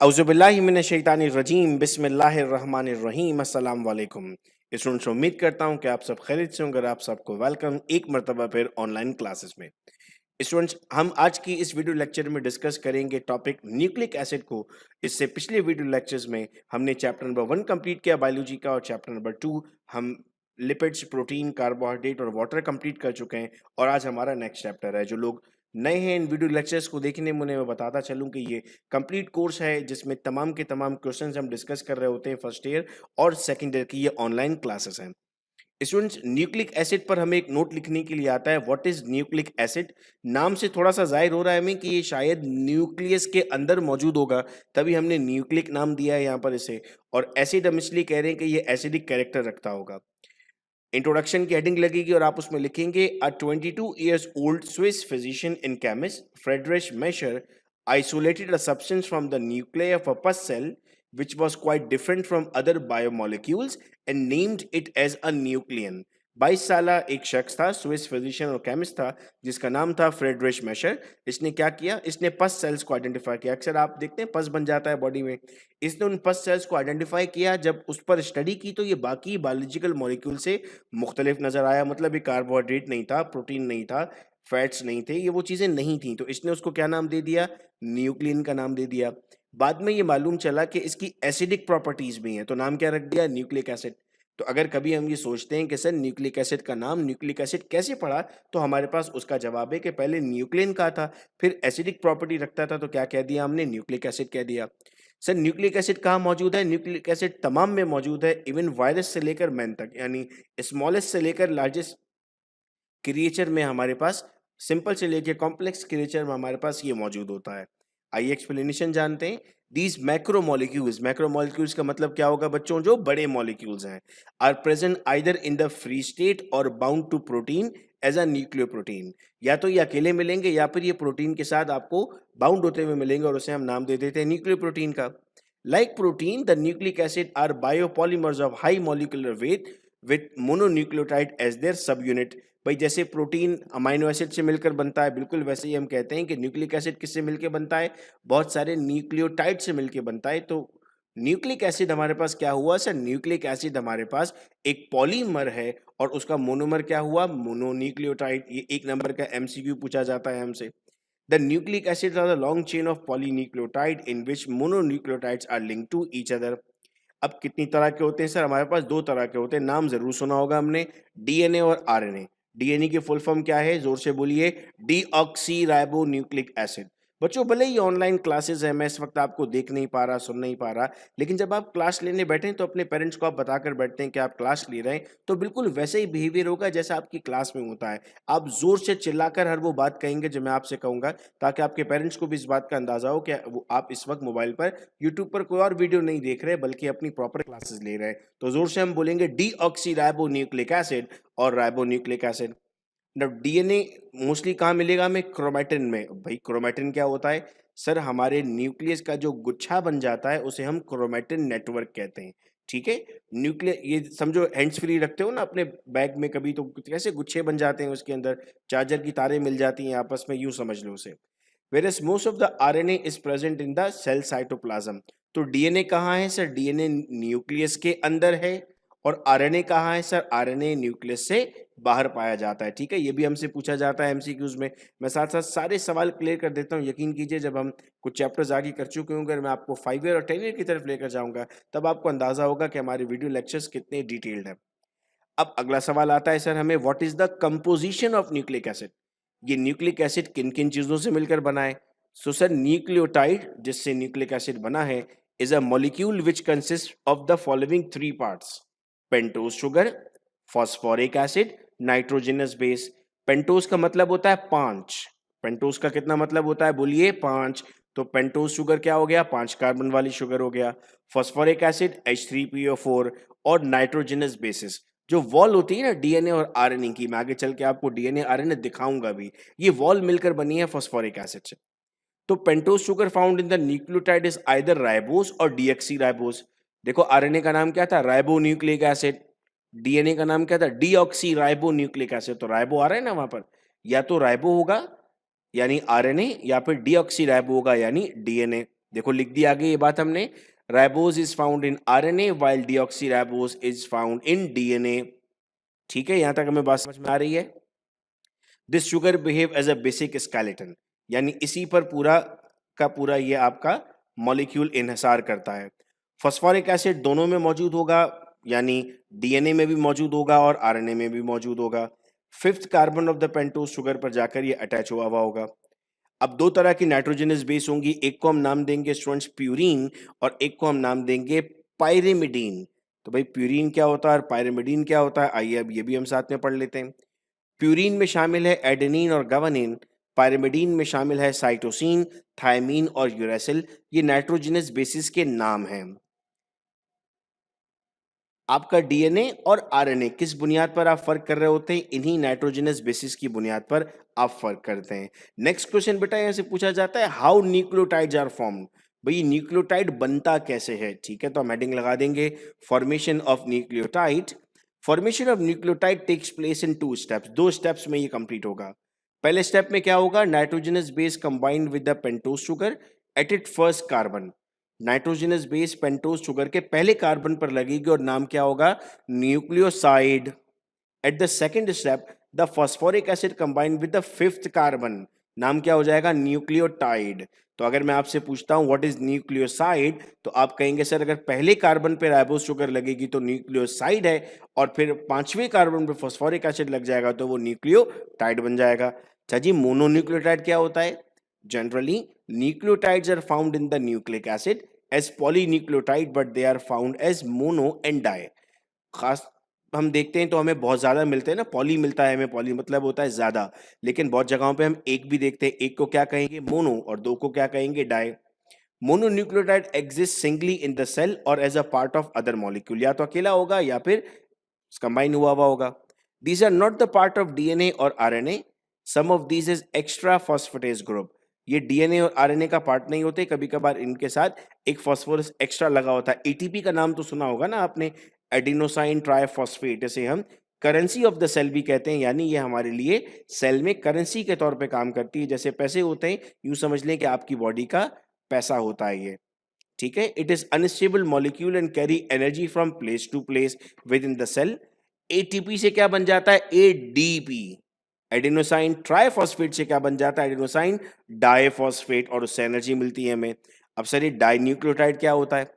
औज़ुबिल्लाहिमिनश्शैतानिर्रजीम बिस्मिल्लाहिर्रहमानिर्रहीम अस्सलाम वालेकुम। स्टूडेंट्स, उम्मीद करता हूँ कि आप सब खैरियत से होंगे और आप सबको वेलकम एक मरतबा फिर ऑनलाइन क्लासेस में। स्टूडेंट्स, हम आज की इस वीडियो लेक्चर में डिस्कस करेंगे टॉपिक न्यूक्लिक एसिड को। इससे पिछले वीडियो लेक्चर्स में हमने चैप्टर नंबर 1 कंप्लीट किया बायोलॉजी का, और चैप्टर नंबर 2 हम लिपिड्स, प्रोटीन, कार्बोहाइड्रेट और वाटर कंप्लीट कर चुके हैं। और आज हमारा नेक्स्ट चैप्टर है। जो लोग नए हैं इन वीडियो लेक्चर्स को देखने में, उन्हें मैं बताता चलूं कि ये कंप्लीट कोर्स है जिसमें तमाम के तमाम क्वेश्चंस हम डिस्कस कर रहे होते हैं फर्स्ट ईयर और सेकंड ईयर की। ये ऑनलाइन क्लासेस हैं। स्टूडेंट्स, न्यूक्लिक एसिड पर हमें एक नोट लिखने के लिए आता है, व्हाट इज न्यूक्लिक एसिड। नाम से थोड़ा सा जाहिर हो रहा है हमें कि ये शायद न्यूक्लियस के अंदर मौजूद होगा, तभी हमने न्यूक्लिक नाम दिया है यहाँ पर इसे। और एसिड हम इसलिए कह रहे हैं कि ये एसिडिक कैरेक्टर रखता होगा। इंट्रोडक्शन की हेडिंग लगेगी और आप उसमें लिखेंगे अ 22 years old Swiss physician and chemist Friedrich Mescher isolated a substance from the nuclei of a pus cell which was quite different from other biomolecules and named it as a nucleon। 22 साला एक शख्स था, Swiss physician और chemist था, जिसका नाम था Friedrich measure. इसने क्या किया? इसने पस सेल्स को आइडेंटिफाई किया। अक्सर आप देखते हैं पस बन जाता है बॉडी में। इसने उन पस सेल्स को आइडेंटिफाई किया। जब उस पर स्टडी की तो ये बाकी बायोलॉजिकल मॉलिक्यूल से मुख्तलिफ नजर आया। मतलब ये कार्बोहाइड्रेट नहीं था, प्रोटीन नहीं था, फैट्स नहीं थे, ये वो चीजें नहीं थी। तो इसने उसको क्या नाम दे दिया? न्यूक्लियन का नाम दे दिया। बाद में ये मालूम चला कि इसकी एसिडिक प्रॉपर्टीज भी हैं, तो नाम क्या रख दिया? Nucleic acid. तो अगर कभी हम ये सोचते हैं कि सर न्यूक्लिक एसिड का नाम न्यूक्लिक एसिड कैसे पड़ा, तो हमारे पास उसका जवाब है कि पहले न्यूक्लियन का था, फिर एसिडिक प्रॉपर्टी रखता था, तो क्या कह दिया हमने? न्यूक्लिक एसिड कह दिया। सर न्यूक्लिक एसिड कहाँ मौजूद है? न्यूक्लिक एसिड तमाम में मौजूद है, इवन वायरस से लेकर मैन तक, यानी स्मॉलेस्ट से लेकर लार्जेस्ट क्रिएचर में हमारे पास, सिंपल से लेकर कॉम्प्लेक्स क्रिएचर में हमारे पास ये मौजूद होता है। आइए एक्सप्लेनेशन जानते हैं। दीज मैक्रोमोलिक्यूल्स का मतलब क्या होगा बच्चों? जो बड़े मॉलिक्यूल्स हैं। Are present either in the free state or bound to protein as a nucleoprotein. या तो ये अकेले मिलेंगे या फिर ये प्रोटीन के साथ आपको बाउंड होते हुए मिलेंगे, और उसे हम नाम दे देते हैं न्यूक्लियोप्रोटीन का। Like protein, the nucleic acid are biopolymers of high molecular weight with mononucleotide as their sub unit. भाई जैसे प्रोटीन अमाइनो एसिड से मिलकर बनता है, बिल्कुल वैसे ही हम कहते हैं कि न्यूक्लिक एसिड किससे मिलकर बनता है? बहुत सारे न्यूक्लियोटाइड से मिलकर बनता है। तो न्यूक्लिक एसिड हमारे पास क्या हुआ सर? न्यूक्लिक एसिड हमारे पास एक पॉलीमर है, और उसका मोनोमर क्या हुआ? मोनोन्यूक्लियोटाइड। ये एक नंबर का एमसीक्यू पूछा जाता है हमसे। The nucleic acids are the long chain of polynucleotide in which mononucleotides are linked to each other। अब कितनी तरह के होते हैं सर? हमारे पास दो तरह के होते हैं। नाम जरूर सुना होगा हमने, डीएनए और आरएनए। डीएनए की फुल फॉर्म क्या है? जोर से बोलिए। Deoxy ribo nucleic acid. बच्चों भले ही ऑनलाइन क्लासेस है, मैं इस वक्त आपको देख नहीं पा रहा, सुन नहीं पा रहा, लेकिन जब आप क्लास लेने बैठे तो अपने पेरेंट्स को आप बताकर बैठते हैं कि आप क्लास ले रहे हैं, तो बिल्कुल वैसे ही बिहेवियर होगा जैसा आपकी क्लास में होता है। आप जोर से चिल्लाकर हर वो बात कहेंगे जो मैं आपसे कहूंगा, ताकि आपके पेरेंट्स को भी इस बात का अंदाजा हो कि आप इस वक्त मोबाइल पर, यूट्यूब पर कोई और वीडियो नहीं देख रहे बल्कि अपनी प्रॉपर क्लासेस ले रहे हैं। तो जोर से हम बोलेंगे डीऑक्सी राइबो न्यूक्लिक एसिड और ribo nucleic acid. DNA mostly कहाँ मिलेगा हमें? क्रोमैटिन में। भाई क्रोमैटिन क्या होता है सर? हमारे न्यूक्लियस का जो गुच्छा बन जाता है उसे हम क्रोमैटिन नेटवर्क कहते हैं। ठीक है। न्यूक्लियस, ये समझो हैंड्स फ्री रखते हो ना अपने बैग में कभी, तो कैसे गुच्छे बन जाते हैं, उसके अंदर चार्जर की तारें मिल जाती हैं आपस में, यूं समझ लो उसे। Whereas most of the RNA is present in the cell cytoplasm। तो डीएनए कहाँ है सर? डीएनए न्यूक्लियस के अंदर है। और आरएनए कहाँ है सर? आरएनए न्यूक्लियस से बाहर पाया जाता है। ठीक है, ये भी हमसे पूछा जाता है एमसीक्यूज में। मैं साथ साथ सारे सवाल क्लियर कर देता हूँ। यकीन कीजिए, जब हम कुछ चैप्टर्स आगे कर चुके होंगे, मैं आपको 5 ईयर और 10 ईयर की तरफ लेकर जाऊंगा, तब आपको अंदाजा होगा कि हमारे वीडियो लेक्चर्स कितने डिटेल्ड है। अब अगला सवाल आता है सर हमें, what is the composition of nucleic acid. ये न्यूक्लिक एसिड किन किन चीजों से मिलकर बना है? सो सर न्यूक्लियोटाइड, जिससे न्यूक्लिक एसिड बना है, is a molecule which consist of the following 3 parts: pentose sugar, phosphoric acid, nitrogenous base. Pentose का मतलब होता है 5। पेंटोज का कितना मतलब होता है? बोलिए 5। तो पेंटोज शुगर क्या हो गया? 5 कार्बन वाली शुगर हो गया। फॉस्फोरिक एसिड H3PO4, और नाइट्रोजनस बेसिस, जो वॉल होती है ना डीएनए और आरएनए की, मैं आगे चल के आपको डीएनए आरएनए दिखाऊंगा भी, ये वॉल मिलकर बनी है फॉस्फोरिक एसिड से। तो pentose sugar found in the nucleotide is either ribose और डीऑक्सी राइबोस। देखो आरएनए का नाम क्या था? Ribo nucleic acid. डीएनए का नाम क्या था? Deoxy ribo nucleic acid. तो राइबो आ रहा है ना वहां पर, या तो राइबो होगा यानी आरएनए, या फिर डीऑक्सी राइबो होगा यानी डीएनए। देखो लिख दिया आगे ये बात हमने, ribose is found in RNA while deoxyribose is found in DNA. ठीक है, यहां तक हमें बात समझ में आ रही है। This sugar behave as a basic skeleton, यानी इसी पर पूरा का पूरा ये आपका मॉलिक्यूल इन्हिसार करता है। फॉस्फोरिक एसिड दोनों में मौजूद होगा, यानी डीएनए में भी मौजूद होगा और आरएनए में भी मौजूद होगा। Fifth carbon of the pentose sugar पर जाकर ये अटैच हुआ हुआ होगा। अब दो तरह की नाइट्रोजनस बेस होंगी, एक को हम नाम देंगे स्टूडेंट्स प्यूरीन और एक को हम नाम देंगे पायरिमिडीन। तो भाई प्यूरीन क्या होता है और पायरिमिडीन क्या होता है, आइए अब ये भी हम साथ में पढ़ लेते हैं। प्यूरीन में शामिल है एडेनिन और गवानिन, पायरिमिडीन में शामिल है साइटोसिन, थायमीन और यूरेसिल। ये नाइट्रोजनस बेसिस के नाम हैं। आपका डीएनए और आरएनए किस बुनियाद पर आप फर्क कर रहे होते हैं, इन्हीं नाइट्रोजनस बेसिस की बुनियाद पर आप फर्क करते हैं। नेक्स्ट क्वेश्चन बेटा यहां से पूछा जाता है, हाउ न्यूक्लियोटाइड्स आर फॉर्म्ड। भाई न्यूक्लियोटाइड बनता कैसे है, ठीक है, तो हम हेडिंग लगा देंगे formation of nucleotide. Formation of nucleotide takes place in two steps, दो स्टेप्स में ये कंप्लीट होगा। पहले स्टेप में क्या होगा, nitrogenous base combined with the pentose sugar at it first carbon. Nitrogenous base pentose sugar के पहले कार्बन पर लगेगी और नाम क्या होगा, nucleoside. At the second step the phosphoric acid combined with the fifth carbon, नाम क्या हो जाएगा, न्यूक्लियोटाइड। तो अगर मैं आपसे पूछता हूं व्हाट इज न्यूक्लियोसाइड, तो आप कहेंगे सर अगर पहले कार्बन पे राइबोज शुगर लगेगी तो न्यूक्लियोसाइड है, और फिर पांचवें कार्बन पे फॉस्फोरिक एसिड लग जाएगा तो वो न्यूक्लियोटाइड बन जाएगा। अच्छा जी, मोनोन्यूक्लियोटाइड क्या होता है। Generally, nucleotides are found in the nucleic acid as polynucleotide, but they are found as mono and di। खास हम देखते हैं तो हमें बहुत ज्यादा मिलते हैं ना, पॉली मिलता है हमें, पॉली मतलब होता है ज्यादा, लेकिन बहुत जगहों पे हम एक भी देखते हैं, एक को क्या कहेंगे मोनो और दो को क्या कहेंगे di. Mononucleotide exist singly in the cell or as a part of other molecule, या तो अकेला होगा या फिर कंबाइन हुआ हुआ होगा। These are not the part of DNA और RNA, some of these is extra phosphatase group. ये डीएनए और आरएनए का पार्ट नहीं होते, कभी कभार इनके साथ एक फॉस्फोरस एक्स्ट्रा लगा होता है। एटीपी का नाम तो सुना होगा ना आपने, एडिनोसाइन ट्राइफॉस्फेट, इसे हम करेंसी ऑफ द सेल भी कहते हैं, यानी ये हमारे लिए सेल में करेंसी के तौर पे काम करती है। जैसे पैसे होते हैं, यूं समझ लें कि आपकी बॉडी का पैसा होता है ये, ठीक है। It is unstable molecule and carry energy from place to place within the cell. ATP से क्या बन जाता है, एडीपी। एडिनोसाइन ट्राइफॉस्फेट से क्या बन जाता है, एडिनोसाइन डाइफॉस्फेट, और उससे एनर्जी मिलती है हमें। अब सर ये डाइन्यूक्लियोटाइड क्या होता है,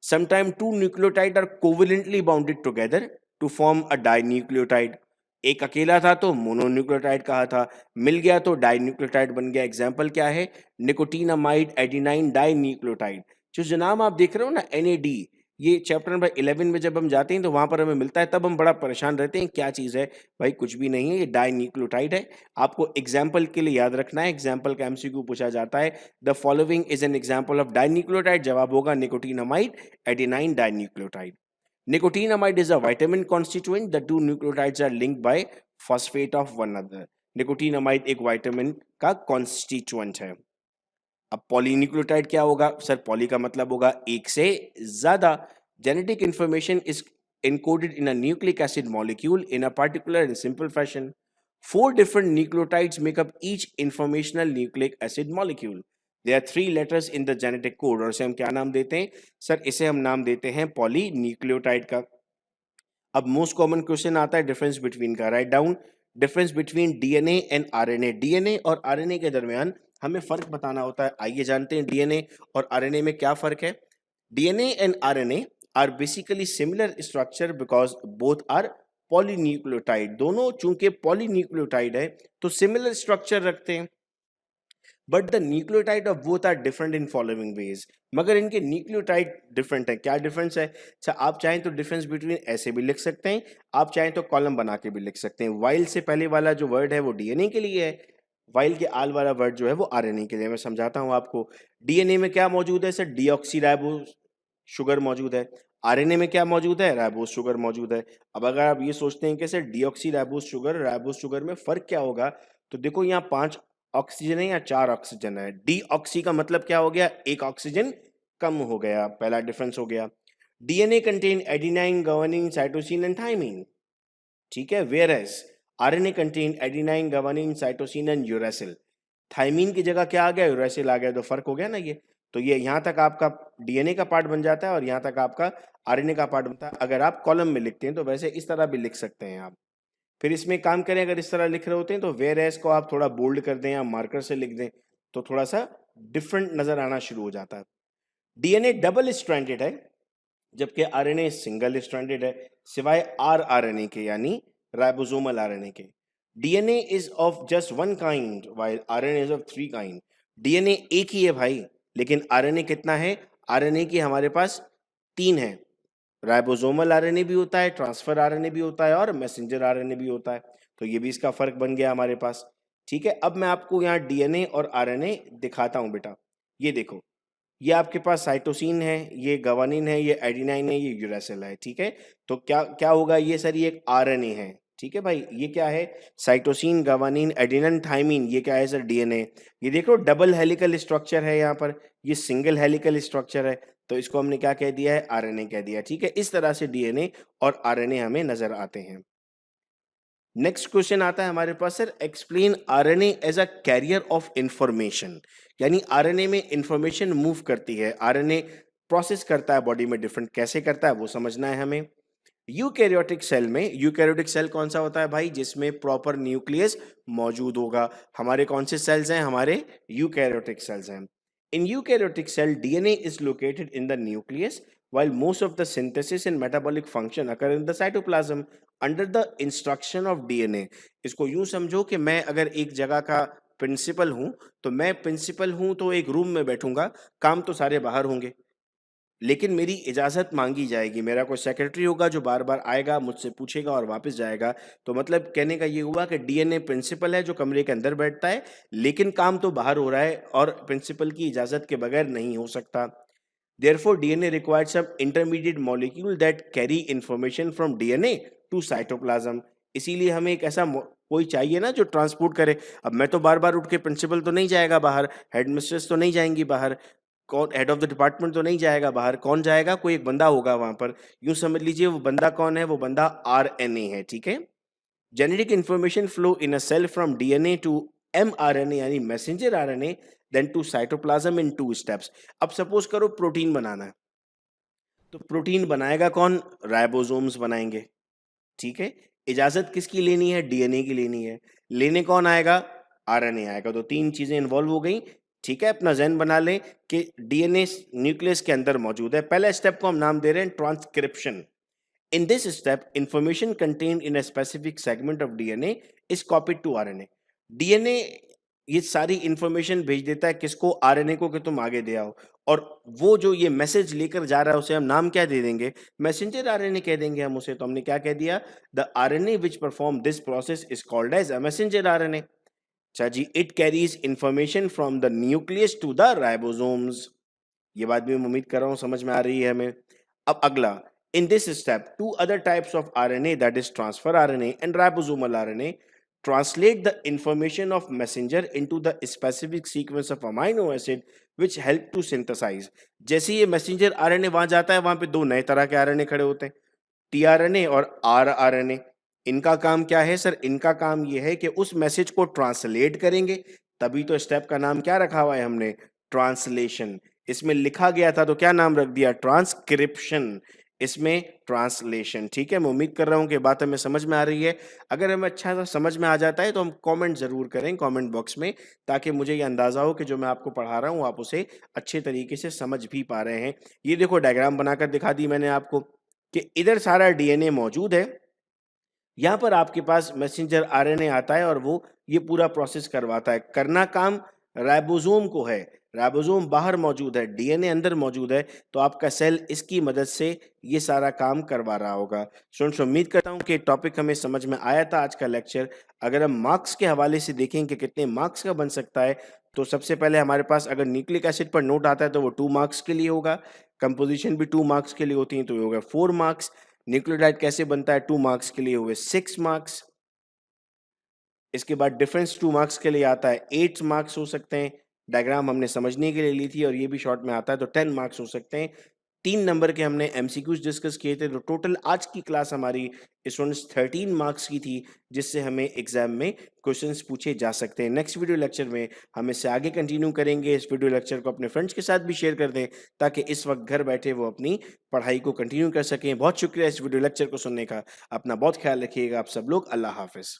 sometime two nucleotide are covalently bounded together to form a dinucleotide. एक अकेला था तो मोनोन्यूक्लियोटाइड कहा था, मिल गया तो डाइन्यूक्लियोटाइड बन गया। एग्जाम्पल क्या है, निकोटीनामाइड एडिनाइन डाइन्यूक्लियोटाइड। जो नाम आप देख रहे हो ना NAD, ये चैप्टर नंबर 11 में जब हम जाते हैं तो वहां पर हमें मिलता है, तब हम बड़ा परेशान रहते हैं क्या चीज है। भाई कुछ भी नहीं है, ये डाइन्यूक्लियोटाइड है। आपको एग्जाम्पल के लिए याद रखना है, एग्जाम्पल का MCQ पूछा जाता है, the following is an example of dinucleotide, जवाब होगा nicotinamide adenine dinucleotide. Nicotinamide is a vitamin constituent. The two nucleotides are linked by phosphate of one another. Nicotinamide एक विटामिन का कॉन्स्टिट्यूएंट है। अब पॉलीन्यूक्लियोटाइड क्या होगा सर, पॉली का मतलब होगा एक से ज्यादा। Genetic information is encoded in a nucleic acid molecule in a particular and simple fashion. Four different nucleotides make up each informational nucleic acid molecule. There are three letters in the genetic code, और इसे हम क्या नाम देते हैं sir, इसे हम नाम देते हैं पॉलीन्यूक्लियोटाइड का। अब मोस्ट कॉमन क्वेश्चन आता है डिफरेंस बिटवीन का, write down difference between DNA and RNA. DNA और आरएनए के दरमियान हमें फर्क बताना होता है। आइए जानते हैं डीएनए और आरएनए में क्या फर्क है। DNA and RNA are basically similar structure because both are polynucleotide. दोनों चूंकि पॉलीन्यूक्लियोटाइड है तो सिमिलर स्ट्रक्चर रखते हैं, but the nucleotide of both are different in following ways. मगर इनके न्यूक्लियोटाइड डिफरेंट है। क्या डिफरेंस है, अच्छा आप चाहें तो डिफरेंस बिटवीन ऐसे भी लिख सकते हैं, आप चाहें तो कॉलम बना के भी लिख सकते हैं। वाइल से पहले वाला जो वर्ड है वो डीएनए के लिए है, वाइल के आल वाला वर्ड जो है वो आरएनए के लिए। मैं समझाता हूं आपको। डीएनए में क्या मौजूद है सर, डीऑक्सीराइबोज शुगर मौजूद है। आरएनए में क्या मौजूद है, राइबोज शुगर मौजूद है। अब अगर आप ये सोचते हैं कि sir deoxyribose sugar ribose sugar में फर्क क्या होगा, तो देखो यहाँ 5 ऑक्सीजन है या 4 ऑक्सीजन है। डीऑक्सी का मतलब क्या हो गया, एक ऑक्सीजन कम हो गया, पहला डिफरेंस हो गया। DNA contain adenine guanine cytosine and thymine, ठीक है, whereas RNA contain adenine guanine cytosine and uracil. Thymine की जगह क्या आ गया, यूरेसिल आ गया, तो फर्क हो गया ना ये। तो ये यहाँ तक आपका डीएनए का पार्ट बन जाता है और यहाँ तक आपका आरएनए का पार्ट बनता है। अगर आप कॉलम में लिखते हैं तो वैसे इस तरह भी लिख सकते हैं आप। फिर इसमें काम करें, अगर इस तरह लिख रहे होते हैं तो वेयर एज को आप थोड़ा बोल्ड कर दें या मार्कर से लिख दें तो थोड़ा सा डिफरेंट नजर आना शुरू हो जाता है। डीएनए डबल स्ट्रैंडेड है जबकि आरएनए सिंगल स्ट्रैंडेड है, सिवाय आरआरएनए के यानी राइबोसोमल आरएनए के। DNA is of just one kind while RNA is of three kind. DNA एक ही है भाई, लेकिन आरएनए कितना है? आरएनए की हमारे पास तीन है। राइबोसोमल आरएनए भी होता है, ट्रांसफर आरएनए भी होता है और मैसेंजर आरएनए भी होता है। तो ये भी इसका फर्क बन गया हमारे पास। ठीक है, अब मैं आपको यहाँ डीएनए और आरएनए दिखाता हूं बेटा। ये देखो, ये आपके पास साइटोसिन है, ये गवानिन है, ये एडिनाइन है, ये यूरेसिल है। ठीक है, तो क्या क्या होगा? ये सर ये एक आरएनए है। ठीक है भाई, ये क्या है? Cytosine, guanine, adenine, thymine. ये क्या है सर? डीएनए। ये देखो डबल हेलिकल स्ट्रक्चर है यहाँ पर, ये सिंगल हेलिकल स्ट्रक्चर है, तो इसको हमने क्या कह दिया है? आरएनए कह दिया। ठीक है, इस तरह से डीएनए और आरएनए हमें नजर आते हैं। नेक्स्ट क्वेश्चन आता है हमारे पास, sir explain RNA as a carrier of information. यानी आरएनए में इंफॉर्मेशन मूव करती है, आरएनए प्रोसेस करता है बॉडी में डिफरेंट, कैसे करता है वो समझना है हमें। यूकैरियोटिक सेल में, यूकैरियोटिक सेल कौन सा होता है भाई? जिसमें प्रॉपर न्यूक्लियस मौजूद होगा। हमारे कौन से सेल्स हैं? हमारे यूकैरियोटिक सेल्स हैं। In eukaryotic cell DNA is located in the nucleus while most of the synthesis and metabolic function occur in the cytoplasm under the instruction of DNA। इसको यूं समझो कि मैं अगर एक जगह का प्रिंसिपल हूं, तो मैं प्रिंसिपल हूं तो एक रूम में बैठूंगा, काम तो सारे बाहर होंगे, लेकिन मेरी इजाजत मांगी जाएगी। मेरा कोई सेक्रेटरी होगा जो बार बार आएगा, मुझसे पूछेगा और वापस जाएगा। तो मतलब कहने का ये हुआ कि डीएनए प्रिंसिपल है जो कमरे के अंदर बैठता है, लेकिन काम तो बाहर हो रहा है और प्रिंसिपल की इजाजत के बगैर नहीं हो सकता। Therefore, DNA requires some intermediate molecule that carry information from DNA to cytoplasm। इसीलिए हमें एक ऐसा कोई चाहिए ना जो ट्रांसपोर्ट करे। अब मैं तो बार बार उठ के प्रिंसिपल तो नहीं जाएगा बाहर, हेड मिस्ट्रेस तो नहीं जाएंगी बाहर, कौन हेड ऑफ द डिपार्टमेंट तो नहीं जाएगा बाहर, कौन जाएगा? कोई एक बंदा होगा वहां पर। यूं समझ लीजिए वो बंदा कौन है? वो बंदा आरएनए है। ठीक है, genetic information flow in a cell from DNA to mRNA यानी messenger RNA then to cytoplasm in 2 steps. अब सपोज करो प्रोटीन बनाना है, तो प्रोटीन बनाएगा कौन? राइबोसोम्स बनाएंगे। ठीक है, इजाजत किसकी लेनी है? डीएनए की लेनी है। लेने कौन आएगा? आरएनए आएगा। तो 3 चीजें इन्वॉल्व हो गई। ठीक है, अपना जहन बना लें कि डीएनए न्यूक्लियस के अंदर मौजूद है। पहले स्टेप को हम नाम दे रहे हैं transcription. In this step, information contained in a specific segment of DNA is copied to RNA। DNA ये सारी इंफॉर्मेशन भेज देता है किसको? आरएनए को, कि तुम आगे दे आओ। और वो जो ये मैसेज लेकर जा रहा है उसे हम नाम क्या दे देंगे? मैसेंजर आरएनए कह देंगे हम उसे। तो हमने क्या कह दिया? The RNA which perform this process is called as a messenger RNA. अच्छा जी, it carries information from the nucleus to the ribosomes. ये बात भी मैं उम्मीद कर रहा हूं समझ में आ रही है हमें। अब अगला, in this step, 2 other types of RNA, that is transfer RNA and ribosomal RNA, translate the information of messenger into the specific sequence of amino acid which help to synthesize। जैसे ये मैसेंजर आरएनए वहां जाता है, वहां पे 2 नए तरह के आरएनए खड़े होते हैं, टीआरएनए और आरआरएनए। इनका काम क्या है सर? इनका काम ये है कि उस मैसेज को ट्रांसलेट करेंगे। तभी तो स्टेप का नाम क्या रखा हुआ है हमने? ट्रांसलेशन। इसमें लिखा गया था तो क्या नाम रख दिया? ट्रांसक्रिप्शन। इसमें ट्रांसलेशन। ठीक है, मैं उम्मीद कर रहा हूं कि बात हमें समझ में आ रही है। अगर हमें अच्छा सा समझ में आ जाता है तो हम कमेंट जरूर करें कमेंट बॉक्स में, ताकि मुझे ये अंदाजा हो कि जो मैं आपको पढ़ा रहा हूं आप उसे अच्छे तरीके से समझ भी पा रहे हैं। ये देखो डायग्राम बनाकर दिखा दी मैंने आपको कि इधर सारा डीएनए मौजूद है, यहाँ पर आपके पास मैसेंजर आरएनए आता है और वो ये पूरा प्रोसेस करवाता है। करना काम राइबोसोम को है। राइबोसोम बाहर मौजूद है, डीएनए अंदर मौजूद है, तो आपका सेल इसकी मदद से ये सारा काम करवा रहा होगा। स्टूडेंट्स, उम्मीद करता हूँ कि टॉपिक हमें समझ में आया था आज का लेक्चर। अगर हम मार्क्स के हवाले से देखें कि कितने मार्क्स का बन सकता है, तो सबसे पहले हमारे पास अगर न्यूक्लिक एसिड पर नोट आता है तो वो 2 मार्क्स के लिए होगा। कंपोजिशन भी 2 मार्क्स के लिए होती है, तो ये होगा 4 मार्क्स। न्यूक्लियोटाइड कैसे बनता है 2 मार्क्स के लिए हुए 6 मार्क्स। इसके बाद डिफरेंस 2 मार्क्स के लिए आता है 8 मार्क्स हो सकते हैं। डायग्राम हमने समझने के लिए ली थी और ये भी शॉर्ट में आता है तो 10 मार्क्स हो सकते हैं। 3 नंबर के हमने एमसीक्यूज़ डिस्कस किए थे, तो टोटल आज की क्लास हमारी स्टूडेंट्स 13 मार्क्स की थी, जिससे हमें एग्ज़ाम में क्वेश्चंस पूछे जा सकते हैं। नेक्स्ट वीडियो लेक्चर में हम इससे आगे कंटिन्यू करेंगे। इस वीडियो लेक्चर को अपने फ्रेंड्स के साथ भी शेयर कर दें, ताकि इस वक़्त घर बैठे वो अपनी पढ़ाई को कंटिन्यू कर सकें। बहुत शुक्रिया इस वीडियो लेक्चर को सुनने का। अपना बहुत ख़्याल रखिएगा आप सब लोग। अल्लाह हाफ़िज़।